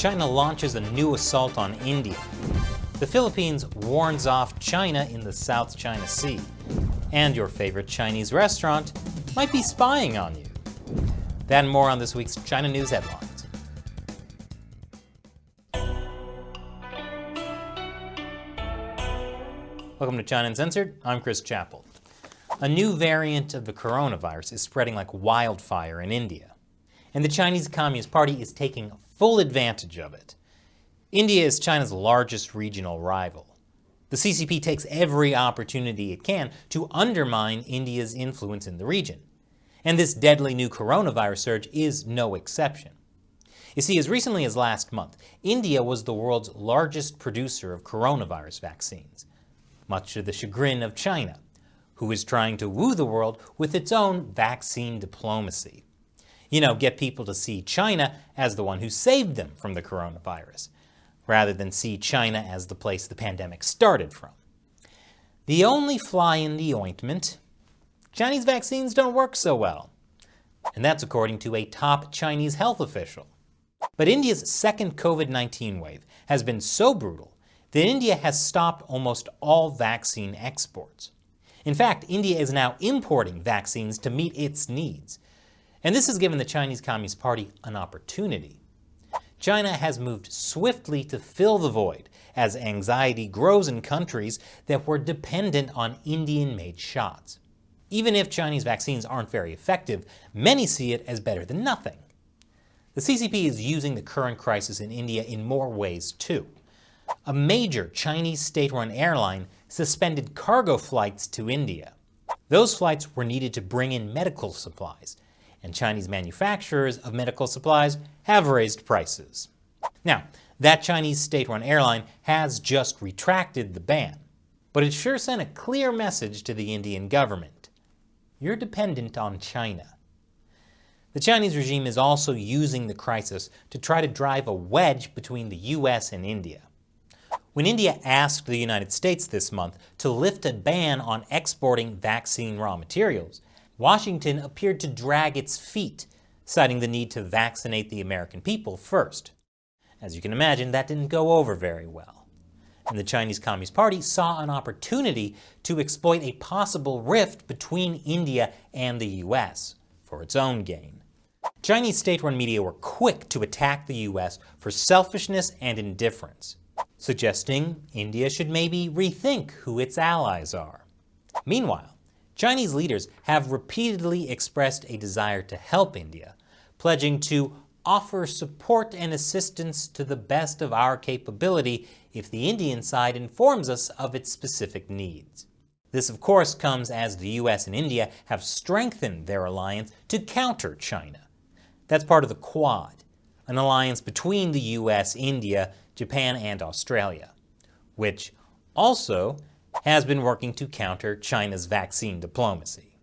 China launches a new assault on India. The Philippines warns off China in the South China Sea. And your favorite Chinese restaurant might be spying on you. That and more on this week's China News Headlines. Welcome to China Uncensored. I'm Chris Chappell. A new variant of the coronavirus is spreading like wildfire in India. And the Chinese Communist Party is taking full advantage of it. India is China's largest regional rival. The CCP takes every opportunity it can to undermine India's influence in the region. And this deadly new coronavirus surge is no exception. You see, as recently as last month, India was the world's largest producer of coronavirus vaccines, much to the chagrin of China, who is trying to woo the world with its own vaccine diplomacy. You know, get people to see China as the one who saved them from the coronavirus, rather than see China as the place the pandemic started from. The only fly in the ointment: Chinese vaccines don't work so well. And that's according to a top Chinese health official. But India's second COVID-19 wave has been so brutal that India has stopped almost all vaccine exports. In fact, India is now importing vaccines to meet its needs. And this has given the Chinese Communist Party an opportunity. China has moved swiftly to fill the void as anxiety grows in countries that were dependent on Indian-made shots. Even if Chinese vaccines aren't very effective, many see it as better than nothing. The CCP is using the current crisis in India in more ways too. A major Chinese state-run airline suspended cargo flights to India. Those flights were needed to bring in medical supplies, and Chinese manufacturers of medical supplies have raised prices. Now, that Chinese state-run airline has just retracted the ban, but it sure sent a clear message to the Indian government. You're dependent on China. The Chinese regime is also using the crisis to try to drive a wedge between the US and India. When India asked the United States this month to lift a ban on exporting vaccine raw materials, Washington appeared to drag its feet, citing the need to vaccinate the American people first. As you can imagine, that didn't go over very well. And the Chinese Communist Party saw an opportunity to exploit a possible rift between India and the US for its own gain. Chinese state-run media were quick to attack the US for selfishness and indifference, suggesting India should maybe rethink who its allies are. Meanwhile, Chinese leaders have repeatedly expressed a desire to help India, pledging to offer support and assistance to the best of our capability if the Indian side informs us of its specific needs. This, of course, comes as the US and India have strengthened their alliance to counter China. That's part of the Quad, an alliance between the US, India, Japan, and Australia, which also has been working to counter China's vaccine diplomacy.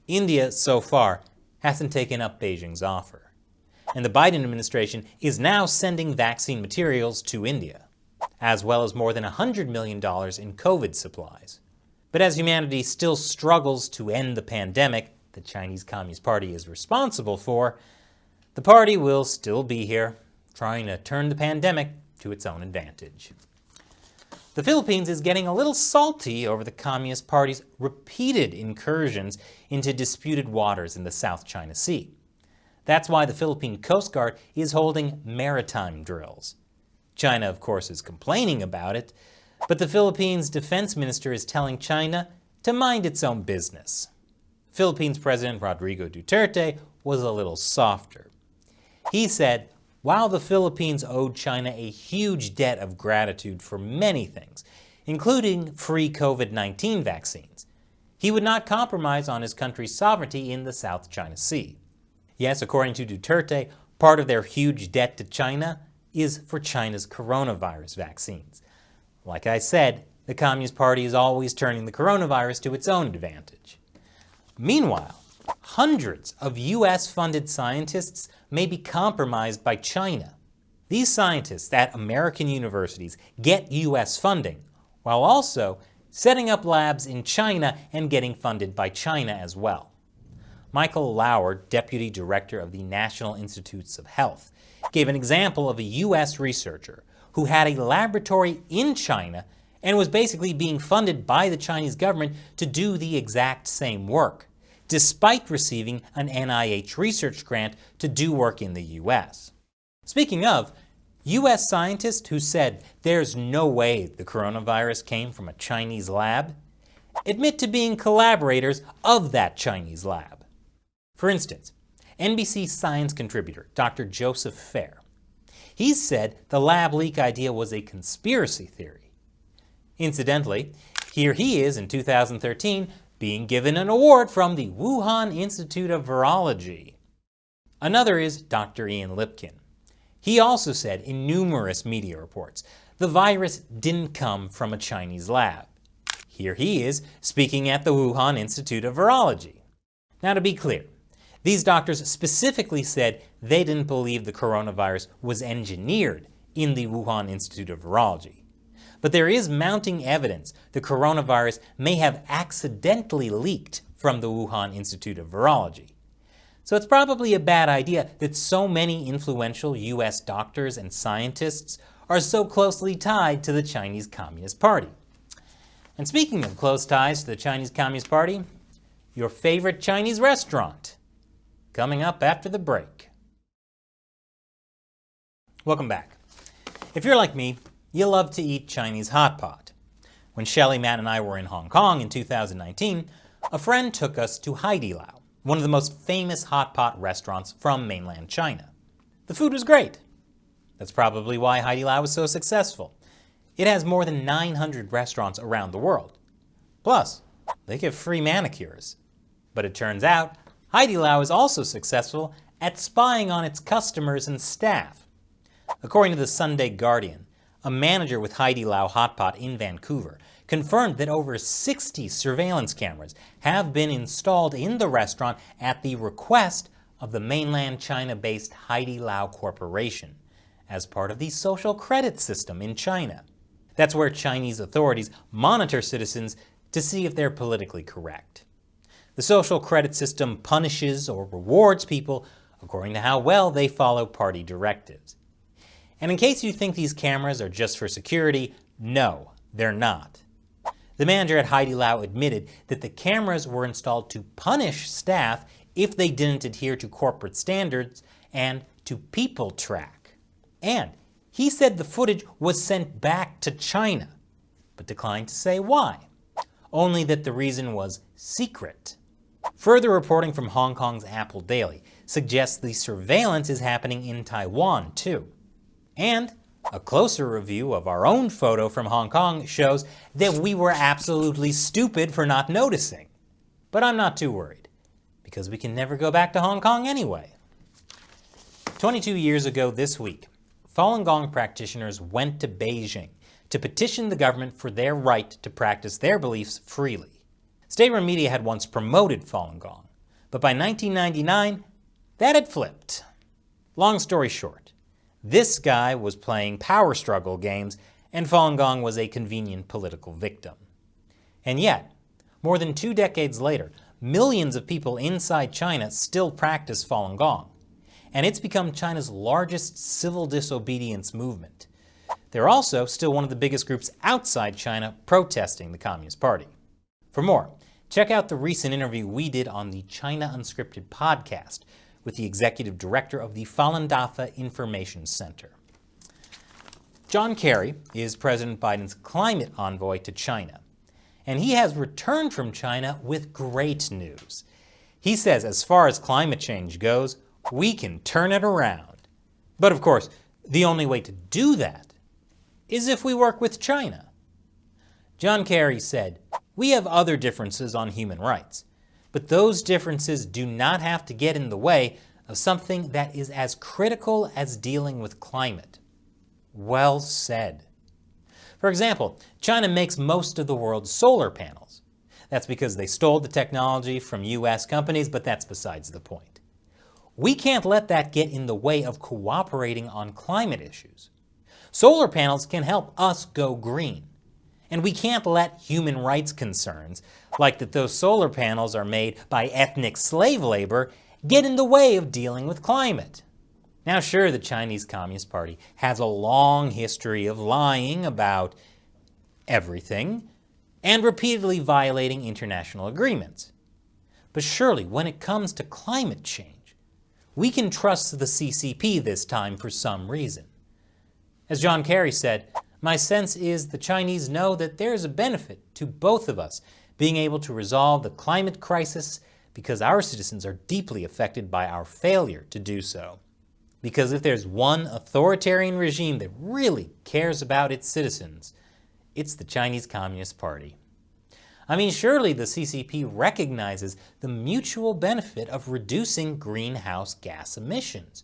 India, so far, hasn't taken up Beijing's offer, and the Biden administration is now sending vaccine materials to India, as well as more than $100 million in COVID supplies. But as humanity still struggles to end the pandemic the Chinese Communist Party is responsible for, the party will still be here, trying to turn the pandemic to its own advantage. The Philippines is getting a little salty over the Communist Party's repeated incursions into disputed waters in the South China Sea. That's why the Philippine Coast Guard is holding maritime drills. China, of course, is complaining about it, but the Philippines' defense minister is telling China to mind its own business. Philippines President Rodrigo Duterte was a little softer. He said, while the Philippines owed China a huge debt of gratitude for many things, including free COVID-19 vaccines, he would not compromise on his country's sovereignty in the South China Sea. Yes, according to Duterte, part of their huge debt to China is for China's coronavirus vaccines. Like I said, the Communist Party is always turning the coronavirus to its own advantage. Meanwhile, hundreds of US-funded scientists may be compromised by China. These scientists at American universities get US funding, while also setting up labs in China and getting funded by China as well. Michael Lauer, Deputy Director of the National Institutes of Health, gave an example of a US researcher who had a laboratory in China and was basically being funded by the Chinese government to do the exact same work, despite receiving an NIH research grant to do work in the US. Speaking of, US scientists who said there's no way the coronavirus came from a Chinese lab admit to being collaborators of that Chinese lab. For instance, NBC science contributor Dr. Joseph Fair. He said the lab leak idea was a conspiracy theory. Incidentally, here he is in 2013 being given an award from the Wuhan Institute of Virology. Another is Dr. Ian Lipkin. He also said in numerous media reports the virus didn't come from a Chinese lab. Here he is speaking at the Wuhan Institute of Virology. Now, to be clear, these doctors specifically said they didn't believe the coronavirus was engineered in the Wuhan Institute of Virology. But there is mounting evidence the coronavirus may have accidentally leaked from the Wuhan Institute of Virology. So it's probably a bad idea that so many influential US doctors and scientists are so closely tied to the Chinese Communist Party. And speaking of close ties to the Chinese Communist Party, your favorite Chinese restaurant, coming up after the break. Welcome back. If you're like me, you love to eat Chinese hot pot. When Shelley, Matt, and I were in Hong Kong in 2019, a friend took us to Haidilao, one of the most famous hot pot restaurants from mainland China. The food was great. That's probably why Haidilao was so successful. It has more than 900 restaurants around the world. Plus, they give free manicures. But it turns out, Haidilao is also successful at spying on its customers and staff. According to the Sunday Guardian, a manager with Haidilao Hot Pot in Vancouver confirmed that over 60 surveillance cameras have been installed in the restaurant at the request of the mainland China-based Haidilao Corporation as part of the social credit system in China. That's where Chinese authorities monitor citizens to see if they're politically correct. The social credit system punishes or rewards people according to how well they follow party directives. And in case you think these cameras are just for security, no, they're not. The manager at Haidilao admitted that the cameras were installed to punish staff if they didn't adhere to corporate standards and to people track. And he said the footage was sent back to China, but declined to say why, only that the reason was secret. Further reporting from Hong Kong's Apple Daily suggests the surveillance is happening in Taiwan too. And a closer review of our own photo from Hong Kong shows that we were absolutely stupid for not noticing. But I'm not too worried, because we can never go back to Hong Kong anyway. 22 years ago this week, Falun Gong practitioners went to Beijing to petition the government for their right to practice their beliefs freely. State-run media had once promoted Falun Gong, but by 1999, that had flipped. Long story short, this guy was playing power struggle games, and Falun Gong was a convenient political victim. And yet, more than 2 decades later, millions of people inside China still practice Falun Gong, and it's become China's largest civil disobedience movement. They're also still one of the biggest groups outside China protesting the Communist Party. For more, check out the recent interview we did on the China Unscripted podcast with the executive director of the Falun Dafa Information Center. John Kerry is President Biden's climate envoy to China, and he has returned from China with great news. He says as far as climate change goes, we can turn it around. But of course, the only way to do that is if we work with China. John Kerry said, "We have other differences on human rights, but those differences do not have to get in the way of something that is as critical as dealing with climate." Well said. For example, China makes most of the world's solar panels. That's because they stole the technology from US companies, but that's besides the point. We can't let that get in the way of cooperating on climate issues. Solar panels can help us go green. And we can't let human rights concerns, like that those solar panels are made by ethnic slave labor, get in the way of dealing with climate. Now sure, the Chinese Communist Party has a long history of lying about everything and repeatedly violating international agreements. But surely when it comes to climate change, we can trust the CCP this time for some reason. As John Kerry said, my sense is the Chinese know that there is a benefit to both of us being able to resolve the climate crisis because our citizens are deeply affected by our failure to do so. Because if there's one authoritarian regime that really cares about its citizens, it's the Chinese Communist Party. I mean, surely the CCP recognizes the mutual benefit of reducing greenhouse gas emissions,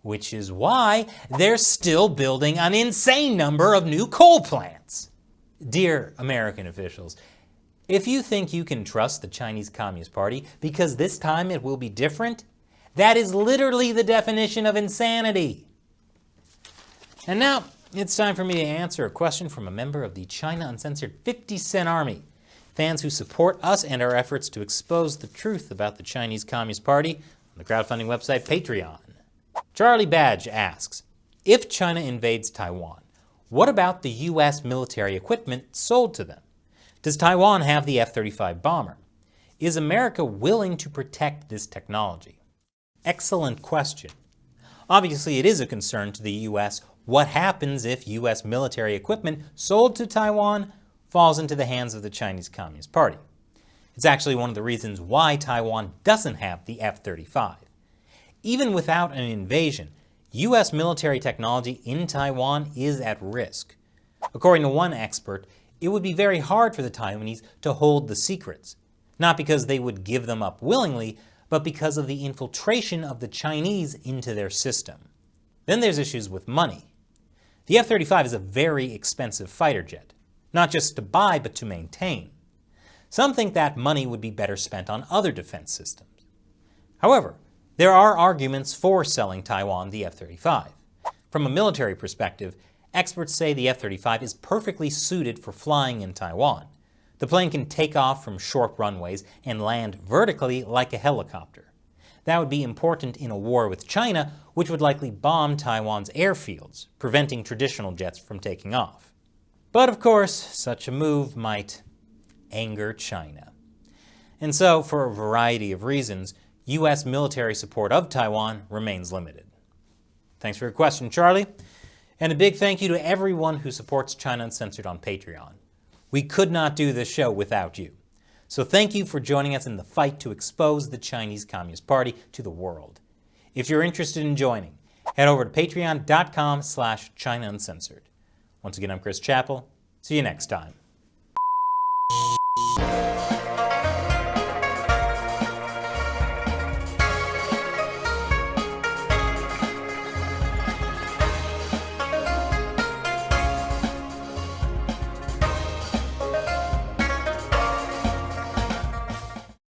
which is why they're still building an insane number of new coal plants. Dear American officials, if you think you can trust the Chinese Communist Party because this time it will be different, that is literally the definition of insanity. And now it's time for me to answer a question from a member of the China Uncensored 50 Cent Army, fans who support us and our efforts to expose the truth about the Chinese Communist Party on the crowdfunding website Patreon. Charlie Badge asks, if China invades Taiwan, what about the U.S. military equipment sold to them? Does Taiwan have the F-35 bomber? Is America willing to protect this technology? Excellent question. Obviously, it is a concern to the U.S. what happens if U.S. military equipment sold to Taiwan falls into the hands of the Chinese Communist Party. It's actually one of the reasons why Taiwan doesn't have the F-35. Even without an invasion, U.S. military technology in Taiwan is at risk. According to one expert, it would be very hard for the Taiwanese to hold the secrets, not because they would give them up willingly, but because of the infiltration of the Chinese into their system. Then there's issues with money. The F-35 is a very expensive fighter jet, not just to buy, but to maintain. Some think that money would be better spent on other defense systems. However, there are arguments for selling Taiwan the F-35. From a military perspective, experts say the F-35 is perfectly suited for flying in Taiwan. The plane can take off from short runways and land vertically like a helicopter. That would be important in a war with China, which would likely bomb Taiwan's airfields, preventing traditional jets from taking off. But of course, such a move might anger China. And so, for a variety of reasons, U.S. military support of Taiwan remains limited. Thanks for your question, Charlie. And a big thank you to everyone who supports China Uncensored on Patreon. We could not do this show without you. So thank you for joining us in the fight to expose the Chinese Communist Party to the world. If you're interested in joining, head over to patreon.com/China Uncensored. Once again, I'm Chris Chappell. See you next time.